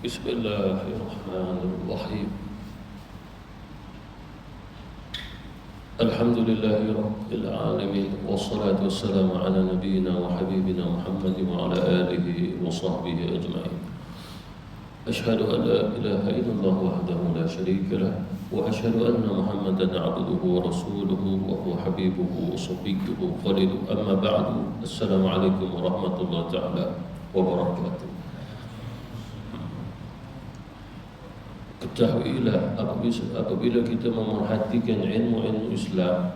Bismillahirrahmanirrahim. Alhamdulillahirabbil alamin wassalatu wassalamu ala nabiyyina wa habibina Muhammadin wa ala alihi wa sahbihi ajma'in. Ashhadu an la ilaha illallah wahdahu la syarika lah wa ashhadu anna Muhammadan 'abduhu wa rasuluhu wa huwa habibuhu wa safiyyuhu khaliluhu. Amma ba'du. Assalamu alaikum warahmatullahi ta'ala wabarakatuh. Ketahuilah apabila kita memerhatikan ilmu-ilmu Islam,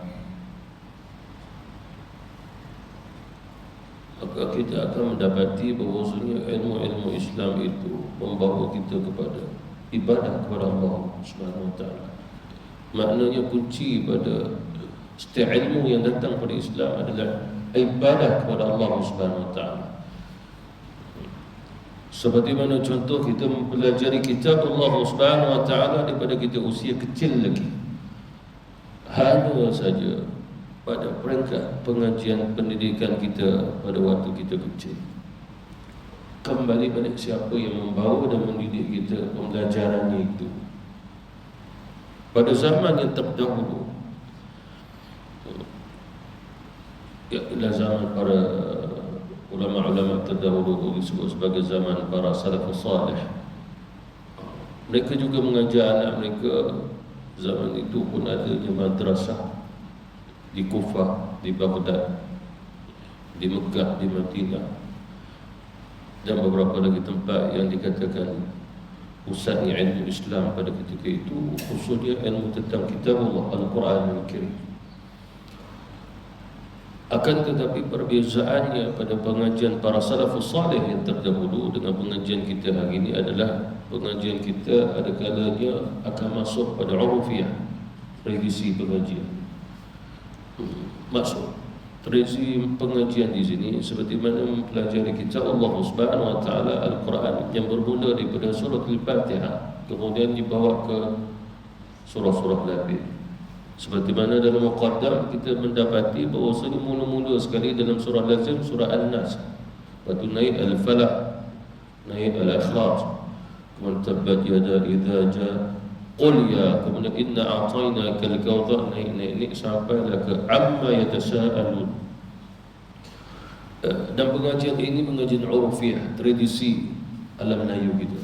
maka kita akan mendapati bahawasanya ilmu-ilmu Islam itu membawa kita kepada ibadah kepada Allah Subhanahu Wa Taala. Maknanya kunci pada setiap ilmu yang datang pada Islam adalah ibadah kepada Allah Subhanahu Wa Taala. Seperti mana contoh kita mempelajari kitab Allah Subhanahu Wa Taala daripada kita usia kecil lagi. Hanya saja pada peringkat pengajian pendidikan kita pada waktu kita kecil. Kembali balik siapa yang membawa dan mendidik kita pembelajarannya itu. Pada zaman yang terdahulu, ialah zaman para ulama-ulama terdahulu disebut sebagai zaman para salafus salih. Mereka juga mengajar anak mereka. Zaman itu pun adanya madrasah di Kufah, di Baghdad, di Mekah, di Madinah, dan beberapa lagi tempat yang dikatakan pusatnya ilmu Islam pada ketika itu, khususnya ilmu tentang kitab Allah Al-Quran Al-Karim. Akan tetapi perbezaannya pada pengajian para salafus salih yang terdahulu dengan pengajian kita hari ini adalah pengajian kita ada kalanya akan masuk pada urufiyah, tradisi pengajian. Maksud tradisi pengajian di sini seperti mana mempelajari kitab Allah Subhanahu Wa Taala Al-Quran yang bermula daripada surah Al-Fatihah kemudian dibawa ke surah-surah lain. Seperti mana dalam muqaddam kita mendapati bahawasanya mula-mula sekali dalam surah lazim surah An-Nas, lepas tu naik Al-Falaq, naik Al-Ikhlas, kemudian tabbat yada idza ja qul ya, kemudian inna a'tainaka al-kautsar, naik sampailah ke amma yatasaalun. Dan pengajian ini pengajian urfiah, tradisi alam Melayu kita.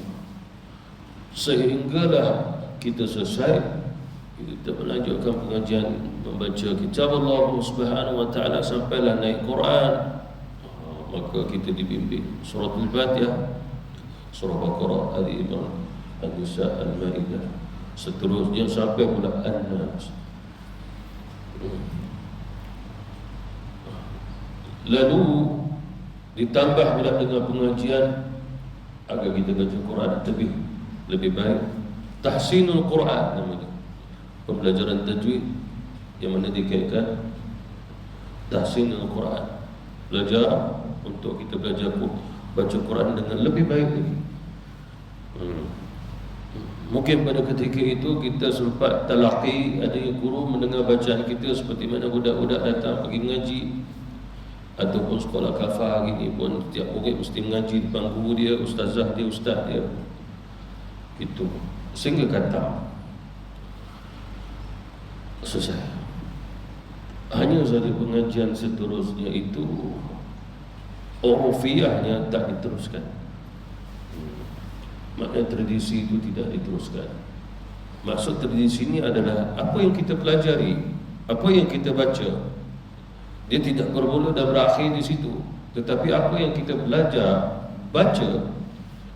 Sehinggalah kita selesai, kita melanjutkan pengajian membaca kitab Allah Subhanahu Wa Taala sampailah naik Quran. Maka kita dibimbing surah Al-Fatihah, surah Baqarah, Ali Imran, An-Nisa, Al-Maidah, seterusnya sampai pula An-Nas. Lalu ditambah pula dengan pengajian agar kita baca Quran lebih baik. Tahsinul Quran namanya, pembelajaran tajwid yang mana dikaitkan tahsin Al-Quran, belajar untuk kita belajar baca Quran dengan lebih baik lagi. Mungkin pada ketika itu kita sempat talaqi, ada yang guru mendengar bacaan kita seperti mana budak-budak datang pergi mengaji ataupun sekolah kafah gini pun setiap murid mesti mengaji depan guru dia, ustazah dia, ustaz dia. Itu sehingga kata selesai. Hanya saja pengajian seterusnya itu urufiyahnya tak diteruskan. Maknanya tradisi itu tidak diteruskan. Maksud tradisi ini adalah apa yang kita pelajari, apa yang kita baca, dia tidak bermula dan berakhir di situ. Tetapi apa yang kita belajar, baca,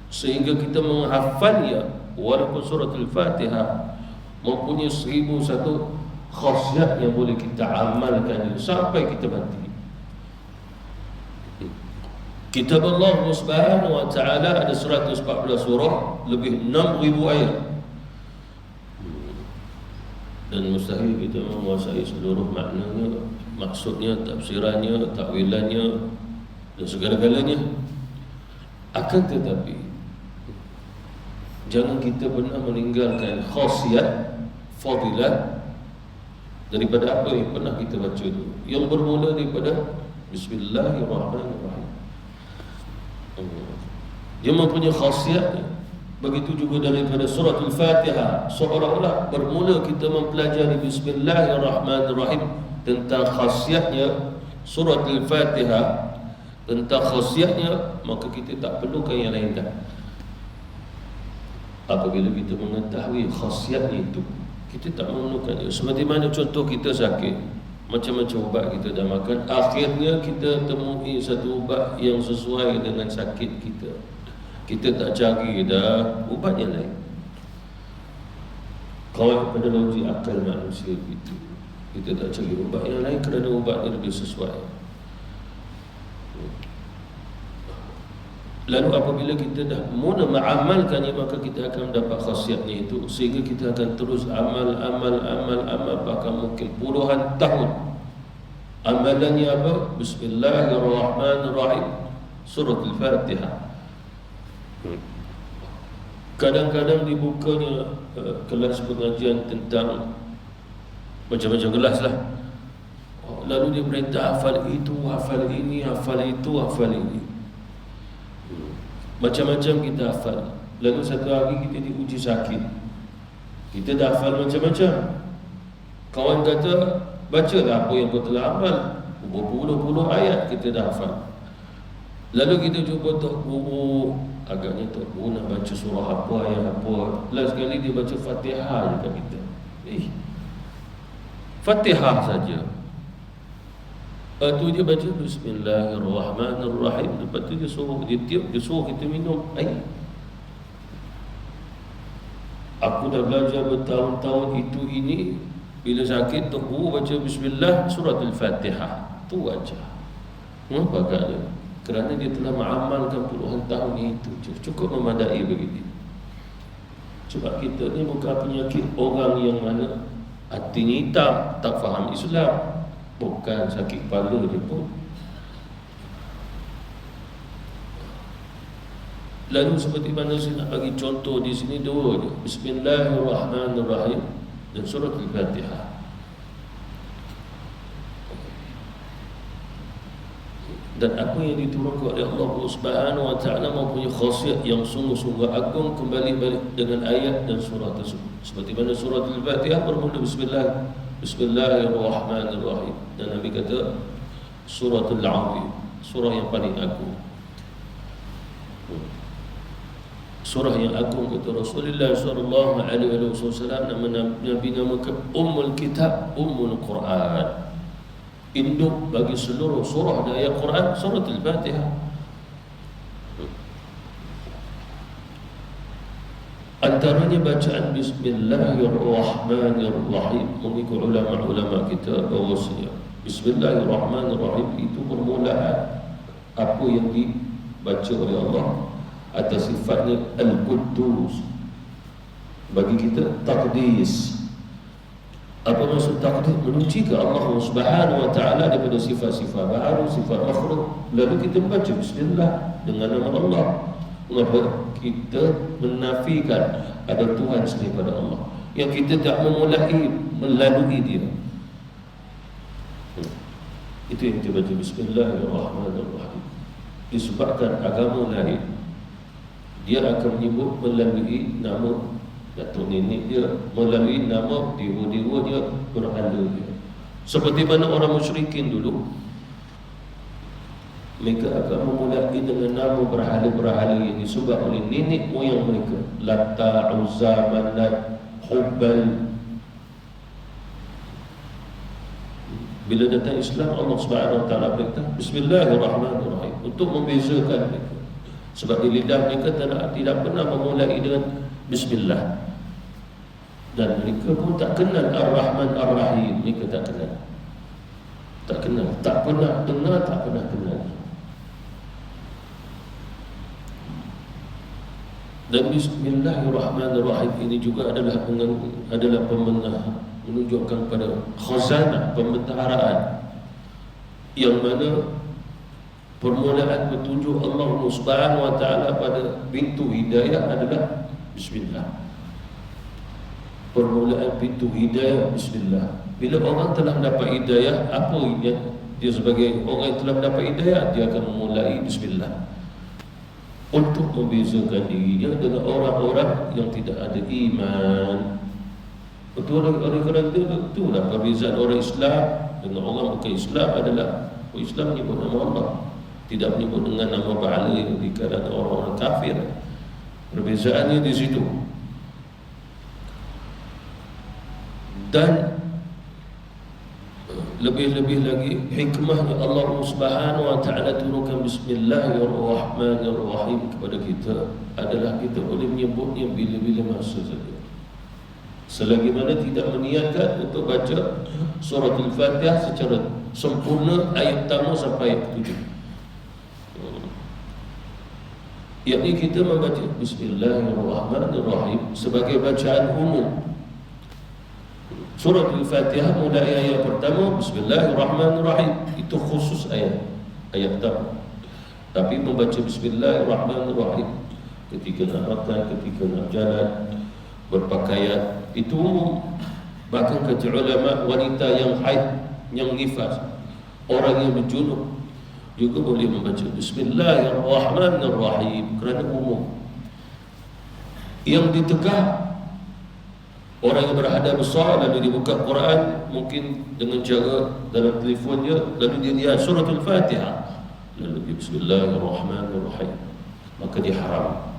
sehingga kita menghafalnya, walaupun surah Al-Fatihah mempunyai 1001 khasiat yang boleh kita amalkan sampai kita mati. Kitab Allah Subhanahu Wa Taala ada 114 surah, lebih 6,000 ayat. Dan mustahil kita menguasai seluruh maknanya, maksudnya, tafsirannya, takwilannya dan segala-galanya. Akan tetapi jangan kita pernah meninggalkan khasiat, fadilat daripada apa yang pernah kita baca itu, yang bermula daripada Bismillahirrahmanirrahim. Dia mempunyai khasiatnya. Begitu juga daripada surah Al-Fatihah, seolah-olah bermula kita mempelajari Bismillahirrahmanirrahim tentang khasiatnya surah Al-Fatihah, tentang khasiatnya, maka kita tak perlukan yang lain dah. Apabila kita mengetahui khasiatnya itu, kita tak memerlukannya. Seperti mana contoh kita sakit, macam-macam ubat kita dah makan, akhirnya kita temui satu ubat yang sesuai dengan sakit kita. Kita tak cari dah ubat yang lain. Kawal pada logik akal manusia itu, kita tak cari ubat yang lain kerana ubat yang lebih sesuai. Lalu apabila kita dah mula mengamalkannya, maka kita akan mendapat khasiatnya itu, sehingga kita akan terus amal, bahkan mungkin puluhan tahun. Amalannya apa? Bismillahirrahmanirrahim, surah Al-Fatihah. Kadang-kadang dibukanya kelas pengajian tentang macam-macam kelas lah. Lalu dia perintah hafal itu, hafal ini, hafal itu, hafal ini. Macam-macam kita hafal. Lalu satu hari kita diuji sakit, kita dah hafal macam-macam. Kawan kata, bacalah apa yang kau telah hafal. Berpuluh-puluh ayat kita dah hafal. Lalu kita cuba Tok Guru, agaknya Tok Guru nak baca surah apa, ayat apa. Last sekali dia baca Fatihah je kat kita. Fatihah saja. Lepas tu dia baca Bismillahirrahmanirrahim. Lepas tu dia suruh kita minum air. Aku dah belajar bertahun-tahun itu ini. Bila sakit Tok Guru baca Bismillah, surat Al-Fatihah. Tu aja. Bagaknya kerana dia telah mengamalkan puluhan tahun itu, cukup memadai begitu. Sebab kita ni bukan penyakit orang yang mana hatinya hitam, tak faham Islam. Bukan sakit kepala dia pun. Lalu seperti mana saya nak bagi contoh di sini dua je, Bismillahirrahmanirrahim dan surah Al-Fatihah. Dan apa yang diturunkan oleh Allah Subhanahu wa taala mempunyai khasiat yang sungguh-sungguh agung, kembali balik dengan ayat dan surah tersebut. Seperti mana surah Al-Fatihah bermula Bismillahirrahmanirrahim, dan Nabi kata suratul azim, surah yang paling agung. Surah yang agung, kata Rasulullah sallallahu alaihi wasallam, Nabi namakan Ummul Kitab, Ummul Quran. Induk bagi seluruh surah dan ayat Quran, surah Al-Fatihah. Antaranya bacaan Bismillahirrahmanirrahim. Mengikut ulama-ulama kita bahawasanya Bismillahirrahmanirrahim itu permulaan apa yang dibaca oleh Allah atas sifatnya Al-Quddus. Bagi kita taqdis. Apa maksud taqdis? Menyucikan Allah Subhanahu wa taala daripada sifat-sifat baru, sifat makhluk. Lalu kita membaca bismillah dengan nama Allah. Mengapa kita menafikan ada Tuhan selain pada Allah, yang kita tak melalui dia. Itu yang kita baca Bismillahirrahmanirrahim. Disebabkan agama lain, dia akan menyebut melalui nama datuk nenek dia, melalui nama dewa-dewa dia, berhala dia. Seperti mana orang musyrikin dulu, mereka akan memulai dengan nama berhala-berhala yang disebut oleh nenek moyang mereka, Lata, Uzza, Manat, Hubbal. Bila datang Islam, Allah Subhanahu wa taala berkata Bismillahirrahmanirrahim untuk membezakan mereka. Sebab di lidah mereka tidak pernah memulai dengan Bismillah, dan mereka pun tak kenal Ar-Rahman Ar-Rahim. Mereka tak kenal, tak pernah dengar, tak pernah kenal. Dan Bismillahirrahmanirrahim ini juga adalah menunjukkan pada khazanah pembendaharaan, yang mana permulaan petunjuk Allah Subhanahu wa taala pada pintu hidayah adalah Bismillah. Permulaan pintu hidayah Bismillah. Bila orang telah mendapat hidayah, apa yang dia sebagai orang yang telah mendapat hidayah, dia akan memulai Bismillah. untuk membezakan dirinya dengan orang-orang yang tidak ada iman. Betul, oleh kerana itulah perbezaan orang Islam dengan orang bukan Islam adalah orang Islam menyebut nama Allah, tidak menyebut dengan nama Ba'ala di kalangan orang-orang kafir. Perbezaannya di situ. Dan lebih-lebih lagi hikmahnya Allah Subhanahu wa taala turunkan Bismillahirrahmanirrahim kepada kita adalah kita boleh menyebutnya bila-bila masa saja. Selagi mana tidak meniatkan untuk baca surah Al-Fatihah secara sempurna ayat pertama sampai ayat ke-7. Yakni kita membaca Bismillahirrahmanirrahim sebagai bacaan umum. Surah Al-Fatihah mulai ayat pertama Bismillahirrahmanirrahim, itu khusus ayat pertama. Tapi membaca Bismillahirrahmanirrahim ketika nak makan, ketika nak jalan, berpakaian, itu umum. Bahkan kata ulama, wanita yang haid, yang nifas, orang yang berjunub juga boleh membaca Bismillahirrahmanirrahim kerana umum. Yang ditegah, orang yang berhadap besar lalu dia buka Quran mungkin dengan cara dalam telefonnya, lalu dia lihat surah Al-Fatihah, lalu dia Bismillahirrahmanirrahim, maka dia haram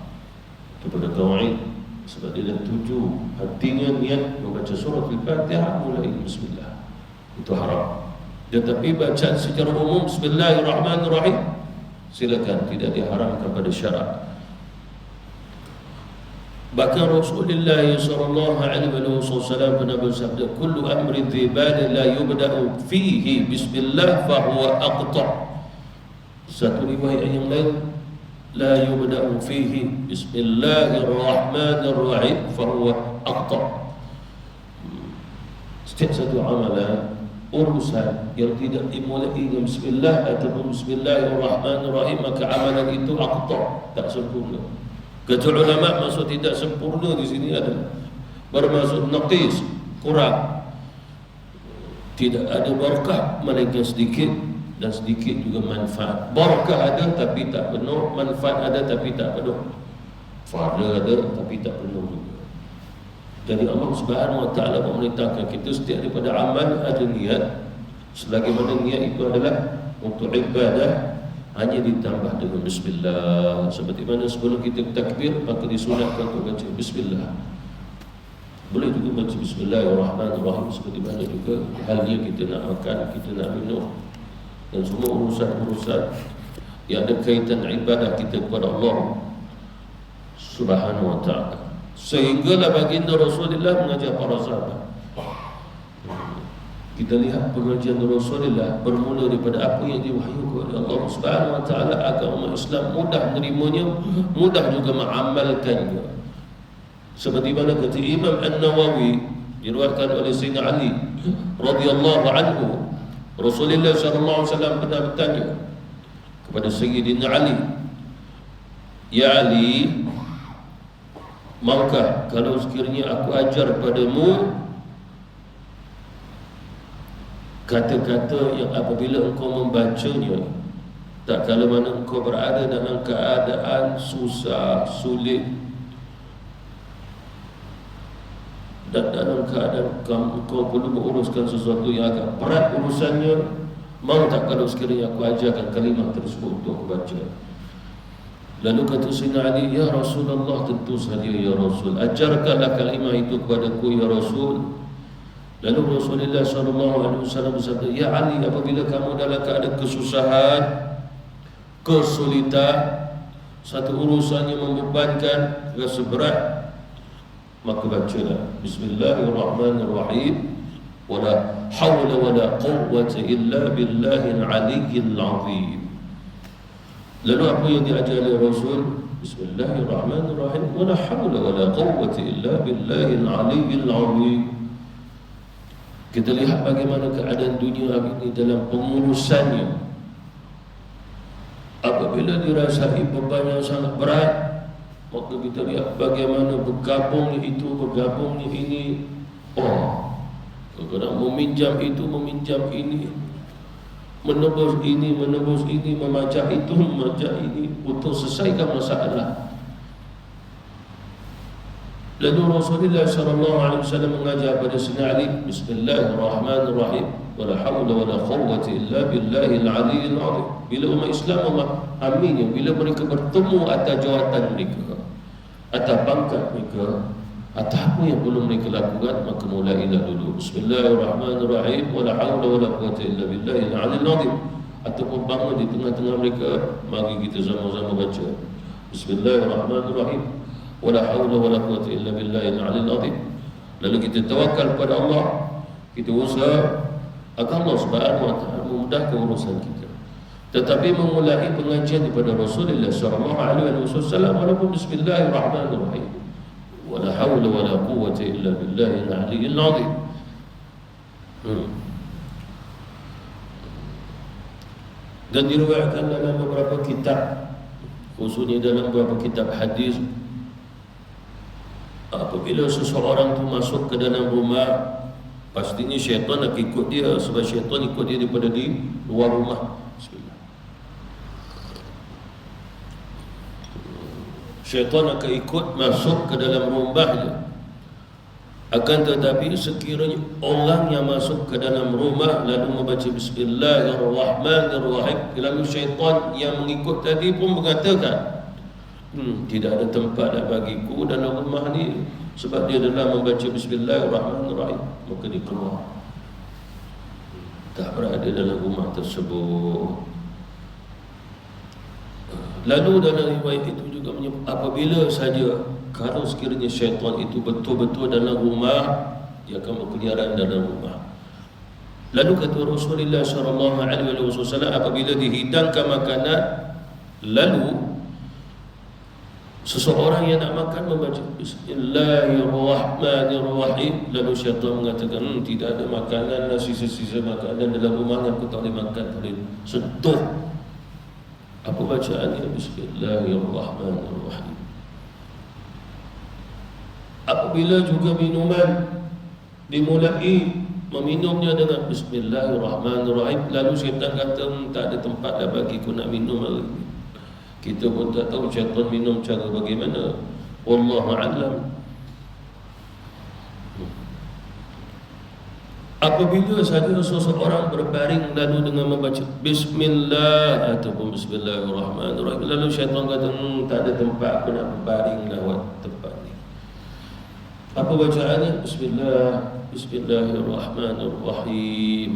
kepada tauhid, sebab dia dah tuju hatinya niat membaca surah Al-Fatihah mulai Bismillah, itu haram. Tetapi bacaan secara umum Bismillahirrahmanirrahim silakan, tidak diharamkan pada syarak. Bahkan Rasulullah sallallahu alaihi wasallam pernah bersabda, kullu amrin dhibal la yubda'u fihi bismillah fa huwa aqta'. Satu riwayat yang lain, la yubda'u fihi bismillahirrahmanirrahim fa huwa aqta'. Setiap satu amalan, urusan yang tidak dimulai dengan bismillah ataupun bismillahirrahmanirrahim, maka amalan itu aqta', tak sempurna. Kata ulama, maksud tidak sempurna di sini adalah bermaksud naqis, kurang, tidak ada barakah melainkan sedikit, dan sedikit juga manfaat. Barakah ada tapi tak penuh, manfaat ada tapi tak penuh, fahla ada tapi tak penuh juga. Jadi Allah Subhanahu wa taala memerintahkan kita setiap daripada amal ada niat, selagi mana niat itu adalah untuk ibadah, hanya ditambah dengan bismillah. Seperti mana sebelum kita takbir maka disunatkan untuk baca bismillah. Boleh juga baca bismillahirrahmanirrahim seperti mana juga halnya kita nak makan, kita nak minum, dan semua urusan-urusan yang ada kaitan ibadah kita kepada Allah Subhanahu wa taala. Sehinggalah baginda Rasulullah mengajar para sahabat. Kita lihat pengajian Rasulullah bermula daripada apa yang diwahyukan oleh Allah Subhanahu wa taala agar umat Islam mudah menerimanya, mudah juga mengamalkannya. Seperti mana kata Imam An-Nawawi, diriwayatkan oleh Sayyidina Ali radhiyallahu anhu, Rasulullah sallallahu alaihi wasallam pernah bertanya kepada Sayyidina Ali, "Ya Ali, maukah kalau sekiranya aku ajar padamu kata-kata yang apabila engkau membacanya, tak kala mana engkau berada dalam keadaan susah, sulit, dan dalam keadaan engkau perlu menguruskan sesuatu yang agak berat urusannya, mau tak kalau sekiranya aku ajarkan kalimah tersebut untuk aku baca?" Lalu kata Sayyidina Ali, "Ya Rasulullah, tentu saja ya Rasul, ajarkanlah kalimah itu kepadaku ya Rasul." Lalu Rasulullah SAW bersabda, "Ya Ali, apabila kamu dalam keadaan kesusahan, kesulitan, satu urusan yang membebankan, rasa berat, maka bacalah Bismillahirrahmanirrahim, wala hawla wala quwwata illa billahil aliyyil azim." Lalu apa yang diajar oleh Rasul? Bismillahirrahmanirrahim, wala hawla wala quwwata illa billahil aliyyil azim. Kita lihat bagaimana keadaan dunia hari ini dalam pengurusannya. Apabila dirasai beban yang sangat berat, maka kita lihat bagaimana bergabungnya itu, bergabungnya ini. Kadang meminjam itu, meminjam ini. menebus ini, memajak itu, memajak ini untuk selesaikan masalah. Lalu Rasulullah SAW mengajar pada Sayyidina Ali, Bismillahirrahmanirrahim, wala hawla wala quwwata illa billahil aliyyil azim. Bila umat Islam Allah aminnya, bila mereka bertemu atas jawatan mereka, atas pangkat mereka, atas apa yang belum mereka lakukan, maka mulailah dulu Bismillahirrahmanirrahim, wala hawla wala quwwata illa billahil aliyyil azim. Ataupun bangun di tengah-tengah mereka, mari kita sama-sama baca Bismillahirrahmanirrahim, wala haula wala quwwata illa billahil aliyyil azim. Lalu kita tawakal kepada Allah, kita usaha agar Allah Subhanahu wa taala memudahkan urusan kita. Tetapi memulai pengajian daripada Rasulullah sallallahu alaihi wasallam walaupun bismillahirrahmanirrahim, wala haula wala quwwata illa billahil aliyyil azim. Dan diriwayatkan dalam beberapa kitab, khususnya dalam beberapa kitab hadis, apabila seseorang tu masuk ke dalam rumah, pastinya syaitan nak ikut dia, sebab syaitan ikut dia daripada di luar rumah. Bismillah. Syaitan akan ikut masuk ke dalam rumahnya. Akan tetapi sekiranya orang yang masuk ke dalam rumah lalu membaca Bismillahirrahmanirrahim, lalu syaitan yang mengikut tadi pun mengatakan, tidak ada tempat dah bagiku dalam rumah ni, sebab dia adalah membaca Bismillahirrahmanirrahim, maka dia keluar, tak berada dalam rumah tersebut. Lalu dalam riwayat itu juga menyebut, apabila saja kalau sekiranya syaitan itu betul-betul dalam rumah, dia akan berkeliaran dalam rumah. Lalu kata Rasulullah SAW, apabila dihidangkan makanan, lalu seseorang yang nak makan membaca Bismillahirrahmanirrahim, lalu syaitan mengatakan, tidak ada makanan, sisa-sisa makanan dalam rumah yang aku tak boleh makan, tak boleh sentuh. Apa bacaannya? Bismillahirrahmanirrahim. Apabila juga minuman dimulai meminumnya dengan Bismillahirrahmanirrahim, lalu syaitan kata, tak ada tempat dah bagiku nak minum hari ini. Kita pun tak tahu syaitan minum cara bagaimana, wallahu a'lam. Apabila saja seseorang berbaring lalu dengan membaca Bismillah ataupun Bismillahirrahmanirrahim, lalu syaitan kata, tak ada tempat aku nak berbaring lewat tempat ni. Apa bacaannya? Bismillahirrahmanirrahim.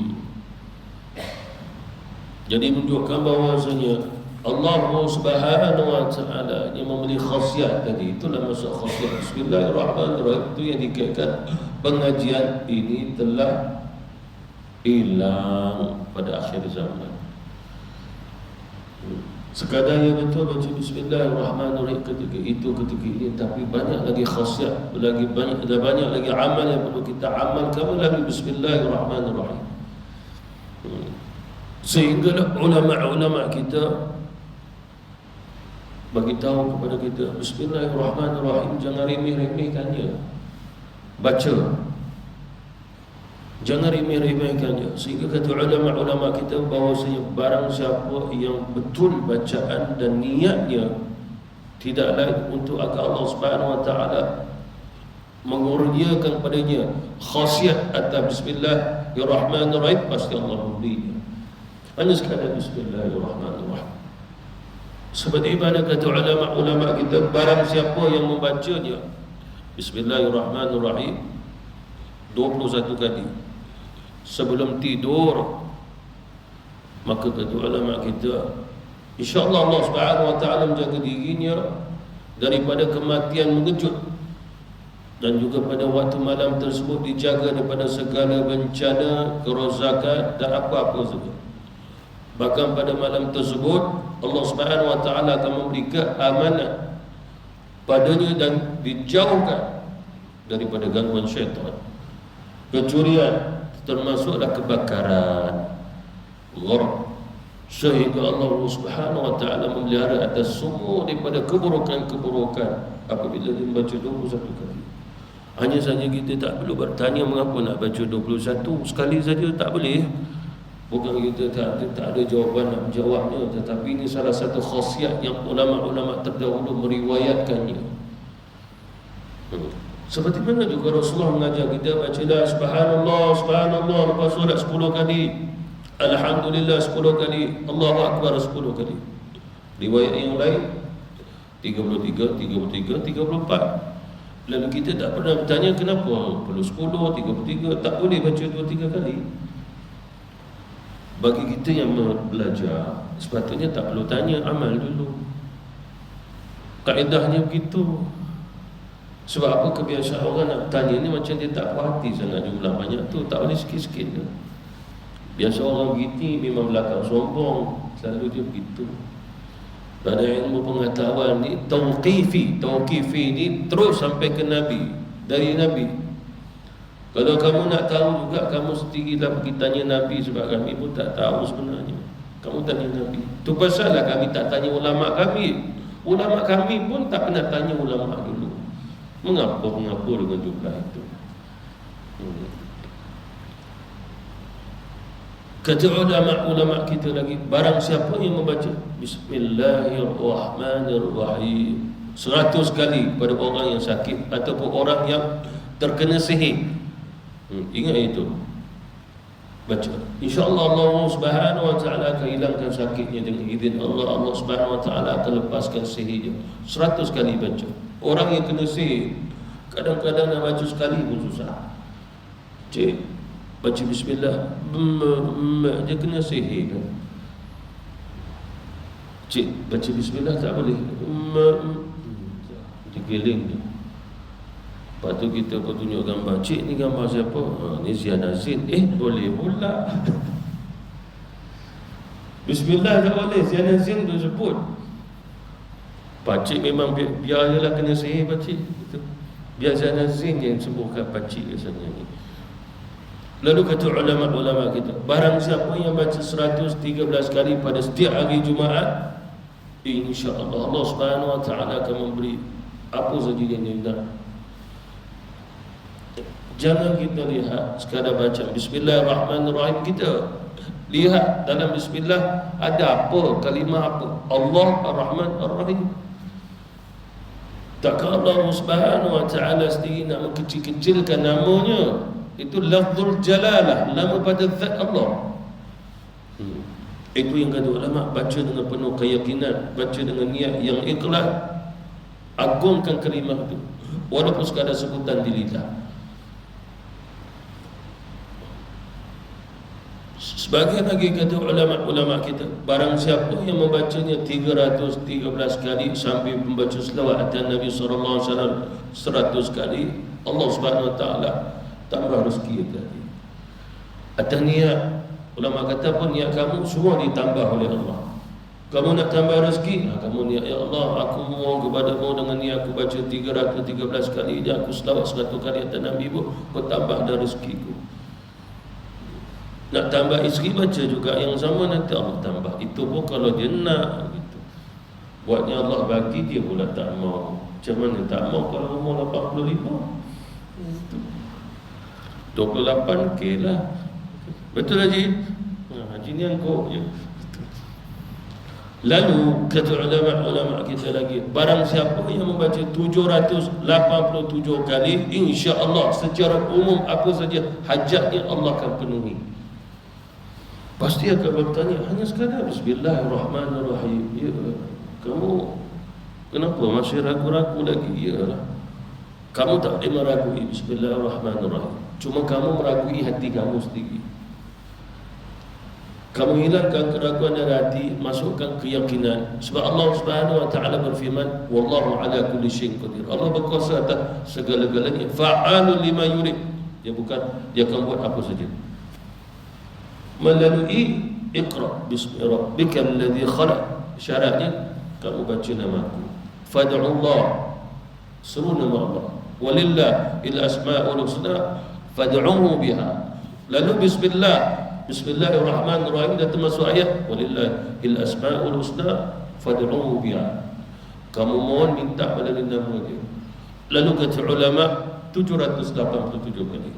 Jadi menunjukkan bahawasanya Allah Subhanahu wa taala yang memiliki khasiat tadi, itulah maksud khasiat Bismillahirrahmanirrahim, itu yang dikaitkan pengajian ini telah hilang pada akhir zaman. Sekadar yang betul baca Bismillahirrahmanirrahim ketika itu, ketika ini, tapi banyak lagi khasiat, banyak lagi amal yang perlu kita amalkan melalui Bismillahirrahmanirrahim. Sehingga ulama-ulama kita bagi tahu kepada kita, Bismillahirrahmanirrahim, jangan remeh-remehkannya. Baca, jangan remeh-remehkannya. Sehingga kata ulama-ulama kita bahawasanya barang siapa yang betul bacaan dan niatnya tidak lain untuk agar Allah Subhanahu wa taala mengurniakan padanya khasiat atas Bismillahirrahmanirrahim, pasti Allah memberinya. Hanya sekadar Bismillahirrahmanirrahim. Seperti mana kata ulama-ulama kita, barang siapa yang membacanya Bismillahirrahmanirrahim 21 kali sebelum tidur, maka kata ulama kita, insya-Allah Allah Subhanahu wa taala menjaga dirinya daripada kematian mengejut, dan juga pada waktu malam tersebut dijaga daripada segala bencana, kerosakan dan apa-apa saja. Bahkan pada malam tersebut Allah Subhanahu wa taala akan memberikan amanah padanya dan dijauhkan daripada gangguan syaitan, kecurian, termasuklah kebakaran, gharq, sehingga Allah Subhanahu wa taala memelihara atas semua daripada keburukan-keburukan apabila dia membaca 21 kali. Hanya saja kita tak perlu bertanya mengapa nak baca 21 sekali saja, tak boleh. Bukan kita tak ada jawapan nak menjawabnya, tetapi ini salah satu khasiat yang ulama-ulama terdahulu meriwayatkannya. Seperti mana juga Rasulullah mengajar kita bacalah subhanallah, subhanallah lepas solat 10 kali, alhamdulillah 10 kali, Allahu akbar 10 kali. Riwayat yang lain 33, 34. Lalu kita tak pernah bertanya kenapa perlu 10, 33, tak boleh baca 2-3 kali. Bagi kita yang belajar, sepatutnya tak perlu tanya, amal dulu. Kaedahnya begitu. Sebab apa kebiasaan orang nak tanya ni macam dia tak puas hati sangat diulang banyak tu, tak boleh sikit-sikit je. Biasa orang begini memang belakang sombong, selalu dia begitu. Pada ilmu pengetahuan ni tauqifi ni terus sampai ke Nabi, dari Nabi. Kalau kamu nak tahu juga, kamu sendirilah pergi tanya Nabi, sebab kami pun tak tahu sebenarnya. Kamu tanya Nabi. Tu pasal lah kami tak tanya ulama kami. Ulama kami pun tak pernah tanya ulama dulu. Mengapa dengan jumlah itu? Kata ulama kita lagi, barang siapa yang membaca Bismillahirrahmanirrahim 100 kali pada orang yang sakit ataupun orang yang terkena sihir, ingat itu, baca, InsyaAllah Allah Subhanahu Wa Taala akan hilangkan sakitnya dengan izin Allah. Allah Subhanahu Wa Taala akan lepaskan sihirnya. 100 kali baca. Orang yang kena sihir kadang-kadang nak baca sekali pun susah. Cik, baca bismillah, dia kena sihir kan. Cik, baca bismillah tak boleh, dia geling tu. Lepas tu kita pun tunjuk gambar. Cik, ni gambar siapa? Ni Zian Azin. Boleh pula. Bismillah tak boleh, Zian Azin tu sebut. Pakcik memang biar je lah kena sihir pakcik. Biar Zian Azin yang sembuhkan pakcik rasanya ni. Lalu kata ulama-ulama kita, barang siapa yang baca 113 kali pada setiap hari Jumaat, insya-Allah Allah Subhanahu Wa Taala akan memberi apa saja yang dia nak. Jangan kita lihat sekadar baca Bismillahirrahmanirrahim, kita lihat dalam Bismillah ada apa, kalimah apa. Allah Ar-Rahman Ar-Rahim. Takkan Allah Subhanahu Wa Taala sendiri nak mengkecil-kecilkan namanya. Itu lafzul jalalah, nama pada zat Allah. Itu yang kata ulama, baca dengan penuh keyakinan, baca dengan niat yang ikhlas, agungkan kalimah itu walaupun sekadar sebutan di lidah. Sebagian lagi kata ulama-ulama kita, barang siapa yang membacanya 313 kali sambil membaca selawat atas Nabi SAW 100 kali, Allah Subhanahu Wa Taala tambah rezeki tadi. Atas niat, ulama kata pun niat kamu semua ditambah oleh Allah. Kamu nak tambah rezeki, kamu niat, ya Allah, aku mohon kepadamu dengan niat aku baca 313 kali, dan aku selawat 100 kali atas Nabi pun, kau tambah dah rezekiku. Nak tambah isteri, baca juga yang sama, nanti Allah tambah. Itu pun kalau dia nak gitu. Buatnya Allah bagi, dia pula tak mau. Macam mana tak mau kalau umur 85? 28K lah. Betul Haji? Haji ni angkuk je. Lalu kata ulama-ulama kita lagi, barang siapa yang membaca 787 kali, insya-Allah secara umum apa saja hajatnya Allah akan penuhi. Pasti akan bertanya, hanya sekadar Bismillahirrahmanirrahim. Ya, kamu kenapa masih ragu-ragu lagi? Ya, kamu tak boleh meragui Bismillahirrahmanirrahim. Cuma kamu meragui hati kamu sendiri. Kamu hilangkan keraguan dari hati, masukkan keyakinan. Sebab Allah Subhanahu Wa Taala berfirman, wallahu ala kulli syai'in qadir. Allah berkuasa atas segala-galanya. Fa'alul lima yurid. Dia akan buat apa saja. Melalui Iqra bismi rabbikal ladzi khalaq. Syaratnya kamu baca nama aku. Fad'ullah, seru nama Allah. Walillah il asmaul husna fad'uhu biha. Lalu Bismillahirrahmanirrahim, dan termasuk ayat walillah il asmaul husna fad'uhu biha. Kamu mohon minta melalui nama dia. Lalu kata ulama 787 kali.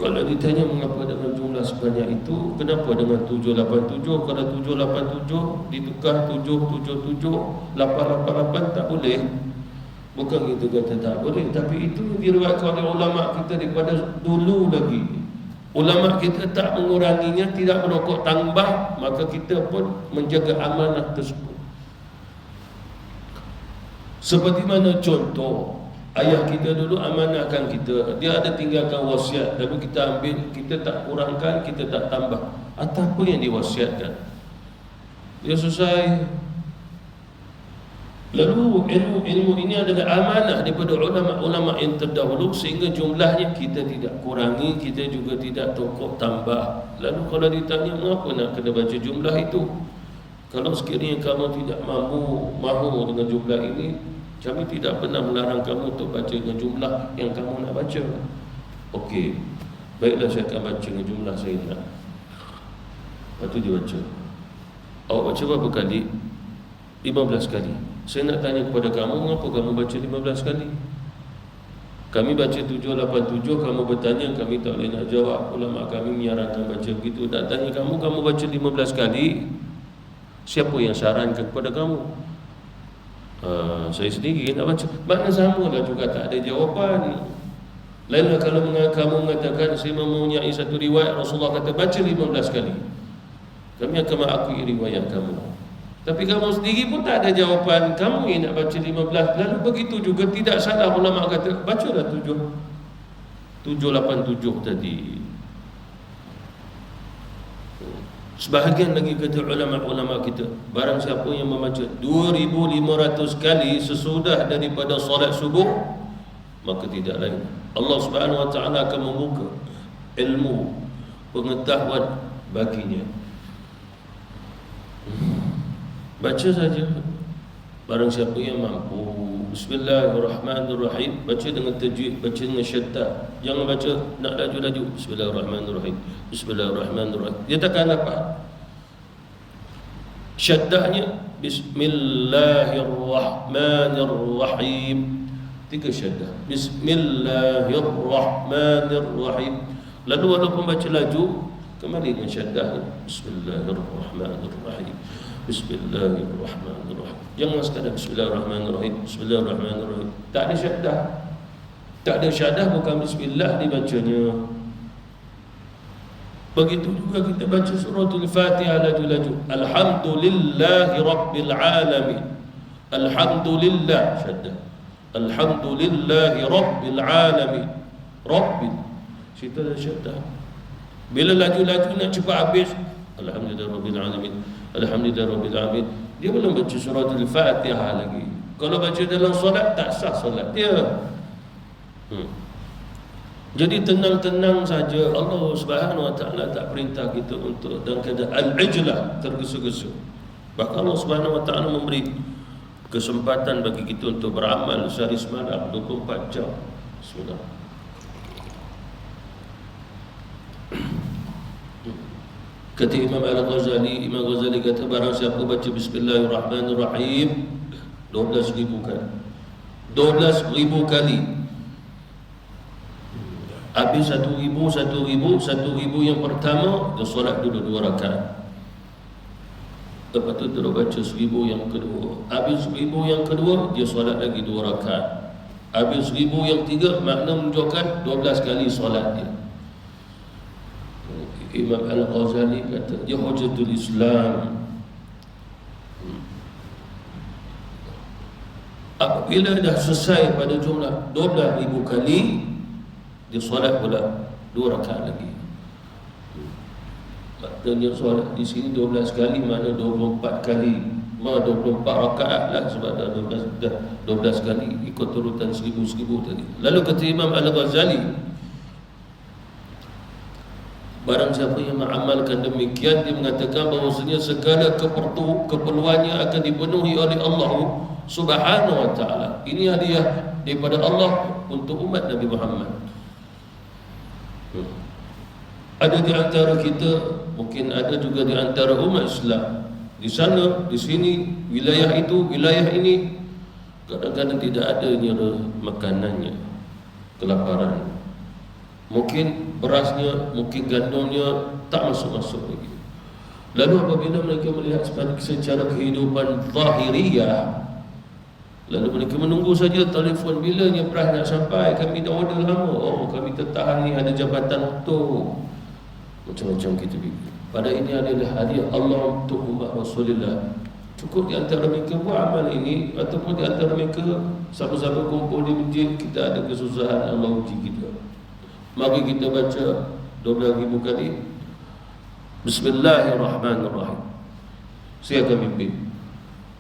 Kalau ditanya mengapa dengan jumlah sebanyak itu, kenapa dengan 787? Kalau 787 ditukar 777, 888 tak boleh. Bukan kita kata tak boleh, tapi itu diriwayatkan oleh ulama kita daripada dulu lagi. Ulama kita tak menguranginya, tidak merokok tambah, maka kita pun menjaga amanah tersebut. Seperti mana contoh, ayah kita dulu amanahkan kita, dia ada tinggalkan wasiat, tapi kita ambil, kita tak kurangkan, kita tak tambah. Atau apa yang diwasiatkan, dia selesai. Lalu ilmu ini adalah amanah daripada ulama-ulama yang terdahulu, sehingga jumlahnya kita tidak kurangi, kita juga tidak tokok tambah. Lalu kalau ditanya mengapa nak kena baca jumlah itu, kalau sekiranya kamu tidak mahu dengan jumlah ini, kami tidak pernah melarang kamu untuk baca dengan jumlah yang kamu nak baca. Okey, baiklah, saya akan baca dengan jumlah saya nak. Lepas tu dia baca. Awak baca berapa kali? 15 kali. Saya nak tanya kepada kamu, mengapa kamu baca 15 kali? Kami baca 787, kamu bertanya, kami tak boleh nak jawab. Ulama kami menyarankan baca begitu. Nak tanya kamu, kamu baca 15 kali, siapa yang sarankan kepada kamu? Saya sendiri nak baca. Makna sama lah juga, tak ada jawapan. Lainlah kalau kamu mengatakan, saya mempunyai satu riwayat Rasulullah kata baca 15 kali, kami akan mengakui riwayat kamu. Tapi kamu sendiri pun tak ada jawapan, kamu yang nak baca 15. Lalu begitu juga tidak salah ulama kata bacalah 787 tadi. Sebahagian lagi kata ulama-ulama kita, barang siapa yang membaca 2500 kali sesudah daripada solat subuh, maka tidak lain, Allah Subhanahu wa taala akan membuka ilmu pengetahuan baginya. Baca saja, barang siapa yang mampu. Bismillahirrahmanirrahim, baca dengan tajwid, baca dengan syaddah. Jangan baca nak laju-laju. Bismillahirrahmanirrahim, Bismillahirrahmanirrahim, dia takkan dapat. Syaddahnya Bismillahirrahmanirrahim, 3 syaddah. Bismillahirrahmanirrahim. Lalu walaupun baca laju, kembali dengan syaddahnya. Bismillahirrahmanirrahim, Bismillahirrahmanirrahim. Jangan sekadar Bismillahirrahmanirrahim, Bismillahirrahmanirrahim. Tak ada syaddah. Tak ada syaddah, bukan Bismillah dibacanya. Begitu juga kita baca suratul Fatihah laju-laju. Alhamdulillahi Rabbil Alamin. Alhamdulillah, syaddah. Alhamdulillahi Rabbil Alamin. Rabbil, situ ada syaddah. Bila laju-laju nak cepat habis, Alhamdulillah Rabbil Alamin, Alhamdulillah Rabbil Alamin, dia belum baca suratul Fatihah lagi. Kalau baca dalam solat, tak sah solat dia. Jadi tenang-tenang saja. Allah Subhanahu wa taala tak perintah kita untuk dalam keadaan al-ijlah, tergesa-gesa. Bahkan Allah Subhanahu wa taala memberi kesempatan bagi kita untuk beramal sehari semalam 24 jam. Bismillah. Kata Imam Al-Ghazali, Imam Ghazali kata barang siapa baca Bismillahirrahmanirrahim 12,000 kali, 12,000 kali, habis 1,000 yang pertama, dia solat dulu 2 rakaat. Lepas tu terus baca 1,000 yang kedua, habis 1,000 yang kedua, dia solat lagi 2 rakaat. Habis 1,000 yang tiga, makna menunjukkan 12 kali solat dia. Imam Al-Ghazali kata dia hujatul Islam. Apabila dah selesai pada jumlah 12,000 kali, dia solat pula 2 rakaat lagi. Maknanya solat di sini 12 kali, mana 24 kali, mana 24 rakaat lah, sebab dah 12 kali ikut turutan 1,000 tadi. Lalu kata Imam Al-Ghazali, barang siapa yang mengamalkan demikian, dia mengatakan bahawasanya segala keperluannya akan dipenuhi oleh Allah Subhanahu wa taala. Ini hadiah daripada Allah untuk umat Nabi Muhammad. Ada di antara kita, mungkin ada juga di antara umat Islam, di sana, di sini, wilayah itu, wilayah ini, kadang-kadang tidak adanya makanannya, kelaparan. mungkin berasnya, mungkin gandumnya tak masuk-masuk lagi. Lalu apabila mereka melihat secara kehidupan zahiriyah, lalu mereka menunggu saja telefon bilanya beras nak sampai, kami dah order lama, oh kami tertahan ni ada jabatan untuk macam-macam kita fikir. Pada ini adalah hadiah Allah untuk umat Rasulullah. Cukup di antara mereka buat amal ini, ataupun di antara mereka sama-sama kumpul di masjid, kita ada kesusahan, Allah uji kita. Mari kita baca 12,000 kali Bismillahirrahmanirrahim. Saya akan mimpin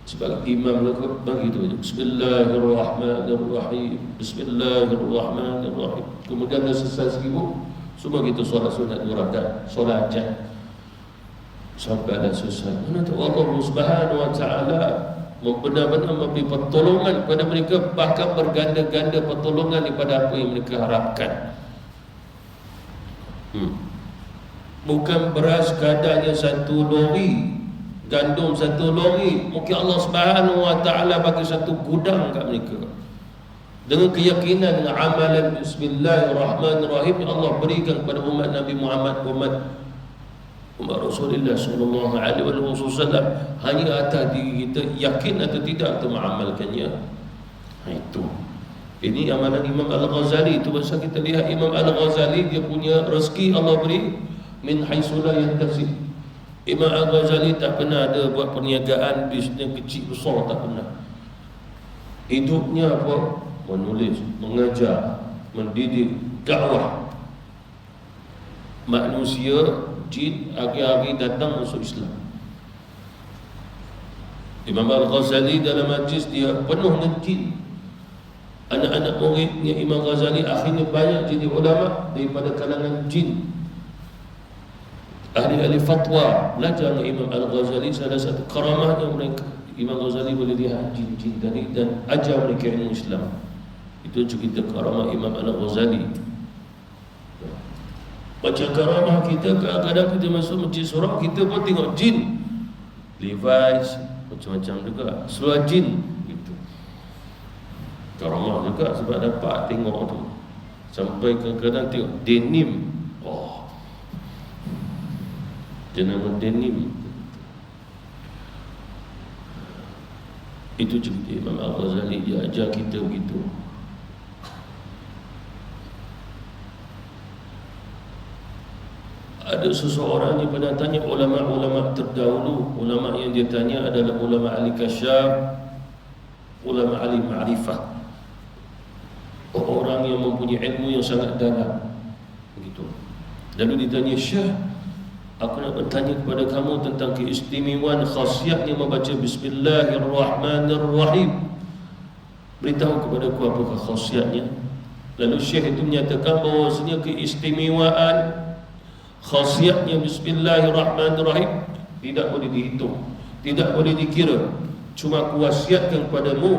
sebagai imam lakut, bagi itu saja. Bismillahirrahmanirrahim, Bismillahirrahmanirrahim. Kemudian dah selesai 1000, semua kita solat sunat 2 rakaat, solat hajat sampai dah selesai. Mana tahu Allah Subhanahu wa taala benar-benar memberi pertolongan kepada mereka, bahkan berganda-ganda pertolongan daripada apa yang mereka harapkan. Bukan beras kadarnya 1 lori, gandum 1 lori, mungkin Allah Subhanahu wa taala bagi 1 gudang kat mereka. Dengan keyakinan, dengan amalan Bismillahirrahmanirrahim, Allah berikan kepada umat Nabi Muhammad, umat Rasulullah sallallahu alaihi wasallam, hanya atas diri kita yakin atau tidak untuk mengamalkannya. Itu. Ini amalan Imam Al-Ghazali. Itu pasal kita lihat Imam Al-Ghazali, dia punya rezeki Allah beri min haitsu la yahtasib. Imam Al-Ghazali tak pernah ada buat perniagaan, bisnes kecil besar, tak pernah. Hidupnya apa? Menulis, mengajar, mendidik, dakwah. Manusia, jin, hari-hari datang masuk Islam. Imam Al-Ghazali dalam majlis dia penuh dengan jin. Anak-anak muridnya Imam Ghazali akhirnya banyak jadi ulama daripada kalangan jin. Ahli-ahli fatwa belajar dengan Imam Al-Ghazali. Salah satu karamahnya mereka, Imam Ghazali boleh lihat jin-jin dan ajar mereka ilmu Islam. Itu cerita karamah Imam Al-Ghazali. Baca karamah kita, kadang-kadang kita masuk masjid surau, kita pun tengok jin, Levi's, macam-macam juga, seluar jin gitu. Karamah juga sebab dapat tengok tu. Sampai kadang-kadang tengok denim, oh, jenama denim. Itu cerita Imam Al-Ghazali, dia ajar kita begitu. Ada seseorang yang pernah tanya ulama-ulama terdahulu. Ulama yang dia tanya adalah ulama ahli kasyaf, ulama ahli ma'rifah, orang yang mempunyai ilmu yang sangat dalam begitu. Lalu ditanya, Syekh, aku nak bertanya kepada kamu tentang keistimewaan khasiatnya membaca Bismillahirrahmanirrahim. Beritahu kepada aku apakah khasiatnya. Lalu Syekh itu menyatakan bahawasanya keistimewaan khasiatnya Bismillahirrahmanirrahim tidak boleh dihitung, tidak boleh dikira. Cuma aku wasiatkan kepadamu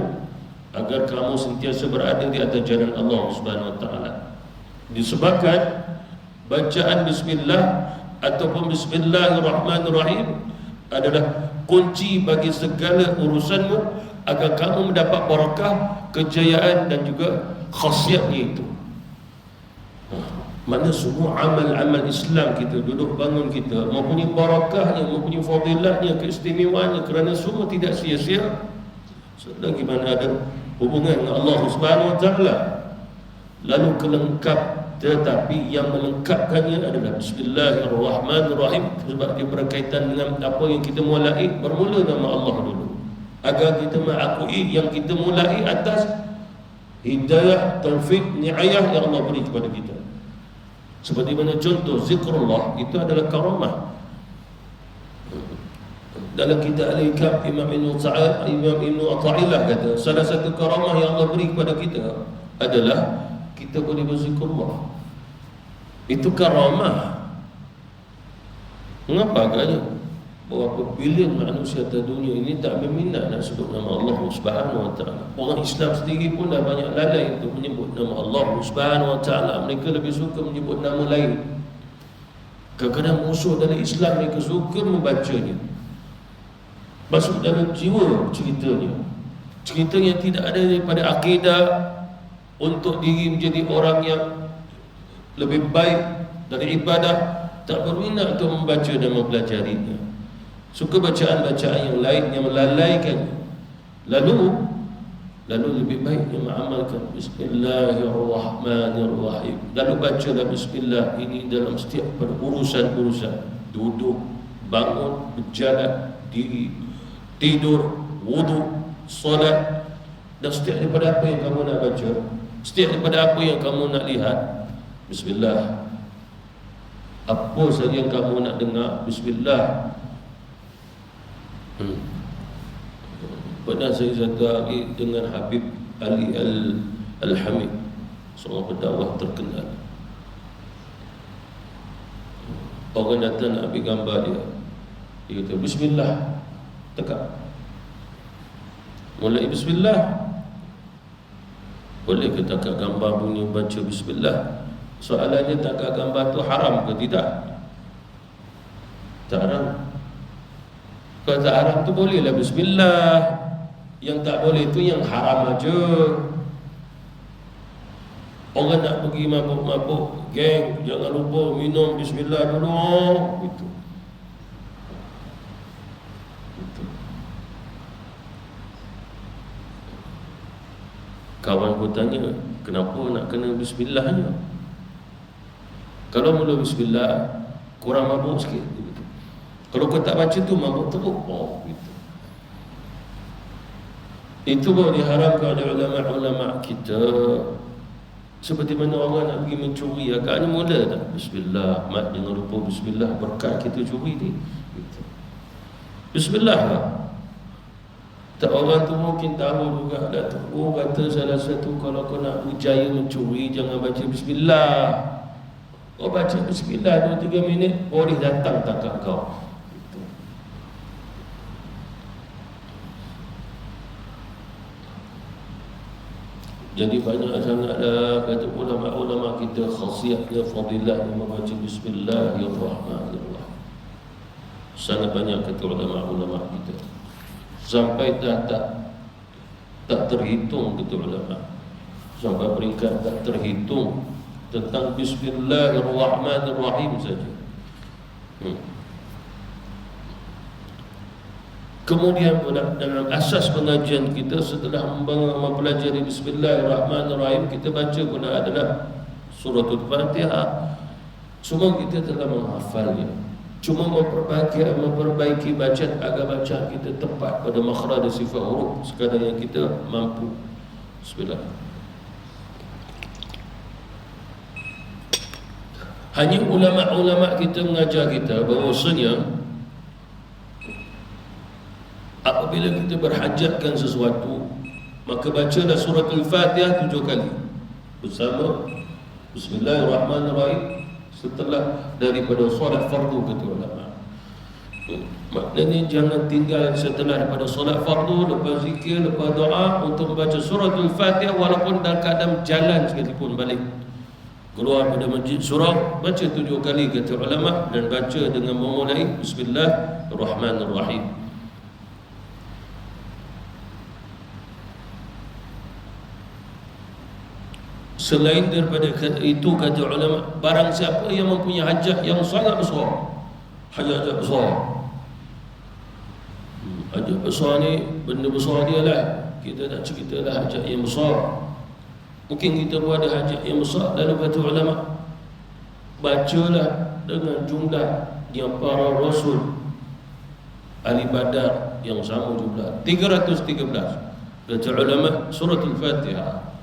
agar kamu sentiasa berada di atas jalan Allah Subhanahu wa taala. Disebabkan bacaan bismillah ataupun Bismillahirrahmanirrahim adalah kunci bagi segala urusanmu, agar kamu mendapat barakah, kejayaan dan juga khasiatnya itu. Mana semua amal-amal Islam kita, duduk bangun kita, mempunyai barakahnya, mempunyai fadilahnya, keistimewaannya, kerana semua tidak sia-sia selagi mana ada hubungan dengan Allah Subhanahu wa taala. Lalu kelengkap, tetapi yang melengkapkannya adalah Bismillahirrahmanirrahim, sebab dia berkaitan dengan apa yang kita mulai, bermula nama Allah dulu, agar kita mengakui yang kita mulai atas hidayah, taufik, ni'ayah yang Allah beri kepada kita. Seperti mana contoh zikrullah itu adalah karamah. Dalam kitab Al-Hikam, Imam Ibn Athaillah kata, salah satu karamah yang Allah beri kepada kita adalah kita boleh berzikrullah. Itu karamah. Mengapa agaknya berapa bilion manusia atas dunia ini tak berminat nak sebut nama Allah Subhanahu wa taala. Orang Islam sendiri pun dah banyak lalai untuk menyebut nama Allah Subhanahu wa taala. Mereka lebih suka menyebut nama lain. Kadang-kadang musuh dalam Islam mereka suka membacanya, masuk dalam jiwa ceritanya. Cerita yang tidak ada daripada akidah untuk diri menjadi orang yang lebih baik dari ibadah, tak berminat untuk membaca dan mempelajarinya. Suka bacaan-bacaan yang lain yang melalaikan. Lalu lebih baik yang mengamalkan Bismillahirrahmanirrahim. Lalu bacalah Bismillah ini dalam setiap urusan-urusan, duduk, bangun, berjalan, diri, tidur, wudu, solat, dan setiap daripada apa yang kamu nak baca, setiap daripada apa yang kamu nak lihat, Bismillah. Apa saja yang kamu nak dengar, Bismillah. Pernah saya satu hari dengan Habib Ali Al-Hamid, seorang pendakwah terkenal. Orang datang nak ambil gambar dia. Dia kata Bismillah. Tekak. Mulai Bismillah. Boleh ke takak gambar bunyi baca Bismillah? Soalannya, takak gambar tu haram ke tidak? Tak haram. Kalau tak haram tu bolehlah Bismillah. Yang tak boleh tu yang haram aja. Orang nak pergi mabuk-mabuk, geng, jangan lupa minum Bismillah dulu. Itu. Kawan ku tanya, kenapa nak kena Bismillahnya? Kalau mula Bismillah, kurang mabuk sikit. Kalau kau tak baca tu, mabuk teruk. Gitu. Itu baru diharamkan oleh ulama-ulama kita. Seperti mana orang nak pergi mencuri, agaknya mula tak Bismillah, mat jangan lupa Bismillah, berkat kita curi ni. Bismillah lah. Tak, orang tu mungkin tahu juga dah tu. Oh, kata salah satu, kalau kau nak berjaya mencuri, jangan baca Bismillah. Kau baca Bismillah 2-3 minit, boleh datang takak kau. Jadi banyak sangatlah kata ulama-ulama kita, khasiatnya, fadilahnya membaca Bismillahirrahmanirrahim. Sangat banyak kata ulama-ulama kita. Sampai dah tak terhitung kata ulama. Sampai peringkat tak terhitung tentang Bismillahirrahmanirrahim saja. Kemudian dalam asas pengajian kita, setelah mempelajari Bismillahirrahmanirrahim, kita baca pula adalah suratul Fatihah. Semua kita telah menghafalnya. Cuma memperbaiki bacaan agar bacaan kita tepat pada makhraj dan sifat huruf sekadar yang kita mampu. Bismillah. Hanya ulama-ulama kita mengajar kita bahawasanya apabila kita berhajatkan sesuatu, maka bacalah surah Al-Fatihah 7 kali bersama Bismillahirrahmanirrahim setelah daripada solat fardu kata ulama. Maknanya jangan tinggal setelah daripada solat fardu, lepas zikir, lepas doa untuk membaca surah Al-Fatihah walaupun dalam keadaan jalan sekalipun balik. Keluar pada masjid surau, baca 7 kali kata ulama, dan baca dengan memulai Bismillahirrahmanirrahim. Selain daripada itu kata ulama, barang siapa yang mempunyai hajat yang sangat besar, hajat besar, hajat besar ni benda besar dia lah. Kita nak cerita lah hajat yang besar. Mungkin kita pun ada hajat yang besar. Lalu kata ulama, bacalah dengan jumlah yang para rasul ahli badar yang sama jumlah 313. Kata ulama, surah Al-Fatihah.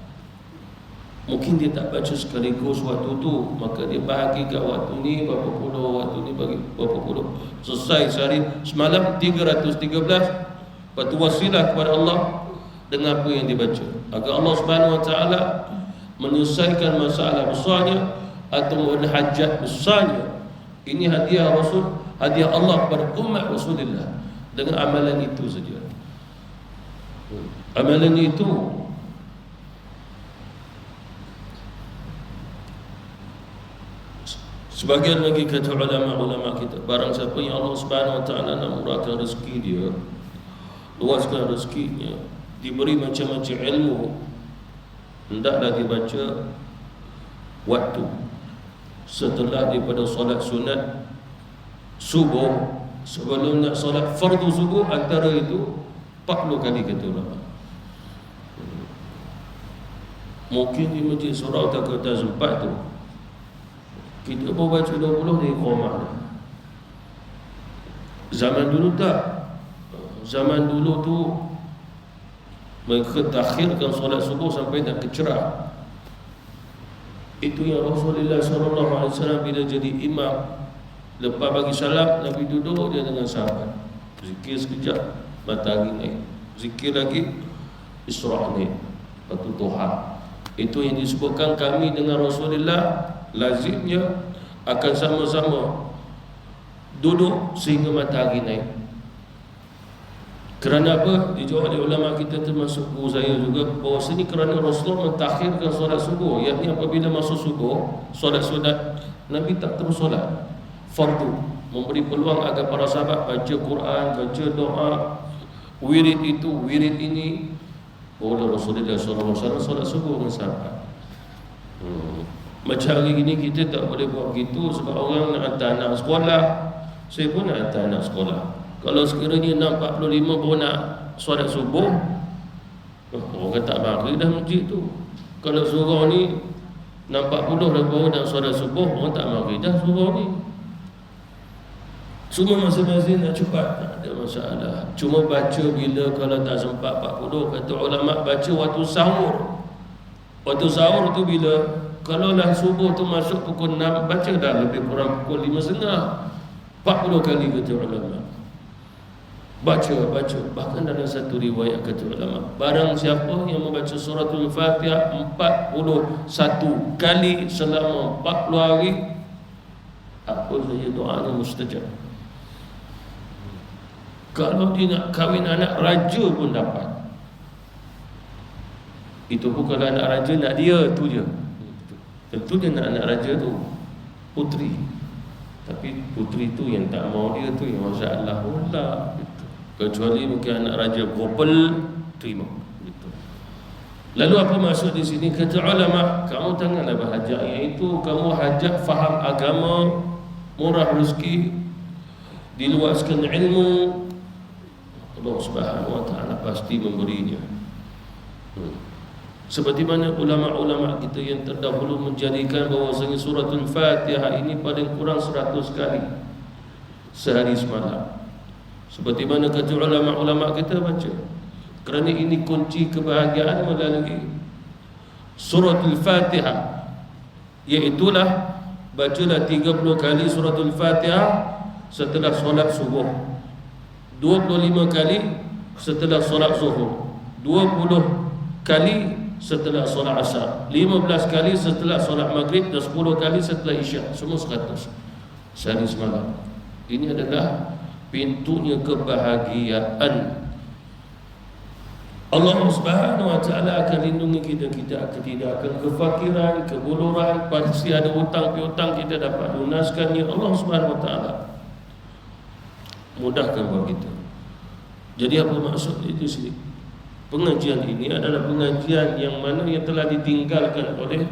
Mungkin dia tak baca sekaligus waktu tu, maka dia bahagikan waktu ni berapa puluh, waktu ni bagi berapa puluh. Selesai sehari semalam 313. Lepas tu wasilah kepada Allah dengan apa yang dibaca, agar Allah Subhanahu Wa Taala menyelesaikan masalah besarnya atau hajat besarnya. Ini hadiah Rasul, hadiah Allah kepada umat Rasulullah dengan amalan itu saja. Amalan itu sebagian lagi kata ulama-ulama kita, barang siapa yang Allah Subhanahu Wa Taala nak murahkan rezeki dia, luaskan rezekinya, diberi macam-macam ilmu, hendaklah dibaca waktu setelah daripada solat sunat subuh, sebelum nak solat fardu subuh, antara itu 40 kali kata ulama. Mungkin di masjid surau tak kata sempat tu kita bawa baca 20 dari Qomah. Zaman dulu tak. Zaman dulu tu mereka takhirkan solat subuh sampai nak kecerah. Itu yang Rasulullah SAW bila jadi imam, lepas bagi salam, Nabi duduk dia dengan sahabat, zikir sekejap, matahari naik, zikir lagi, Isra' naik, lepas tu duha. Itu yang disebutkan kami dengan Rasulullah lazimnya akan sama-sama duduk sehingga matahari naik. Kerana apa? Dijawab oleh ulama kita termasuk guru saya juga, bahawa sini kerana Rasulullah mentakhirkan solat subuh, yakni apabila masuk subuh, solat sunat, Nabi tak terus solat fardu, memberi peluang agar para sahabat baca Quran, baca doa, wirid itu, wirid ini. Oleh Rasulullah SAW solat subuh dengan sahabat. Macam hari ini kita tak boleh buat begitu, sebab orang nak hantar anak sekolah. Saya pun nak hantar anak sekolah. Kalau sekiranya 6.45 baru nak solat subuh, orang kata maghrib dah masjid tu. Kalau surau ni 6.40 dah baru nak solat subuh, orang tak maghrib dah surau ni. Semua masing-masing nak cepat, tak ada masalah. Cuma baca bila kalau tak sempat 40, kata ulama baca waktu sahur. Waktu sahur tu bila, kalau lah subuh tu masuk pukul 6, baca dah lebih kurang pukul 5.30, 40 kali kata ulama. Baca. Bahkan dalam satu riwayat kata ulama, barang siapa yang membaca suratul Fatihah 41 kali selama 40 hari, apa saja doanya mustajab. Kalau dia nak kahwin anak raja pun dapat. Itu pun kalau anak raja nak dia tu je. Tentu dia nak anak raja tu putri. Tapi putri tu yang tak mau dia tu yang masalah pula. Kecuali mungkin anak raja gopel, terima gitu. Lalu apa maksud di sini? Kata ulama, kamu janganlah berhajat, iaitu kamu hajat faham agama, murah rezeki, diluaskan ilmu, Allah Subhanahu wa ta'ala pasti memberinya. Seperti mana ulama-ulama kita yang terdahulu menjadikan bahawasanya suratul Fatihah ini paling kurang 100 kali sehari semalam. Seperti mana kata ulama-ulama kita baca, kerana ini kunci kebahagiaan melalui suratul Fatihah, iaitulah bacalah 30 kali suratul Fatihah setelah solat subuh, 25 kali setelah solat zuhur, 20 kali setelah solat asar, 15 kali setelah solat maghrib, dan 10 kali setelah isyak. Semua 100 sehari semalam. Ini adalah pintunya kebahagiaan. Allah Subhanahu wa ta'ala akan lindungi kita. Kita tidak akan kefakiran, kebuluran. Pasti ada hutang piutang kita dapat lunaskannya. Allah Subhanahu wa ta'ala mudahkan buat kita. Jadi apa maksud itu sini? Pengajian ini adalah pengajian yang mana yang telah ditinggalkan oleh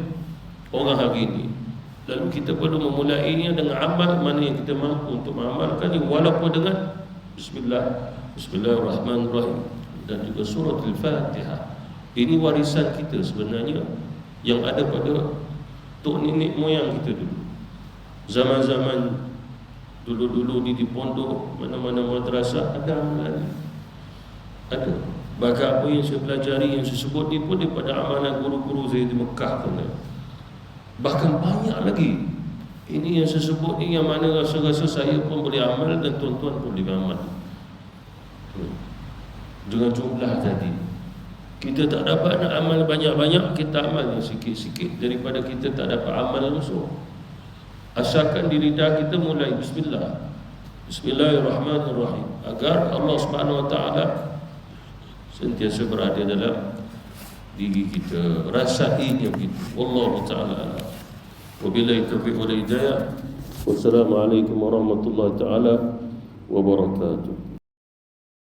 orang hari ini. Lalu kita perlu memulainya dengan amal mana yang kita mampu untuk mengamalkannya, walaupun dengan Bismillahirrahmanirrahim dan juga surah Al-Fatihah. Ini warisan kita sebenarnya yang ada pada tok nenek moyang kita dulu. Zaman-zaman dulu-dulu ni di pondok, mana-mana madrasah ada amalan. Ada. Bahkan apa yang saya pelajari, yang saya sebut ni pun daripada amalan guru-guru saya di Mekah pun. Bahkan banyak lagi. Ini yang saya sebut ni yang mana rasa-rasa saya pun boleh amal dan tuan-tuan pun boleh amal. Dengan jumlah tadi, kita tak dapat nak amal banyak-banyak, kita amal yang sikit-sikit daripada kita tak dapat amal langsung. Asalkan di lidah kita mulai Bismillahirrahmanirrahim, agar Allah Subhanahu wa ta'ala sentiasa berada dalam diri kita, rasainya begitu. Wallahu ta'ala wabillahi taufiq wal hidayah. Wassalamualaikum warahmatullahi taala wabarakatuh.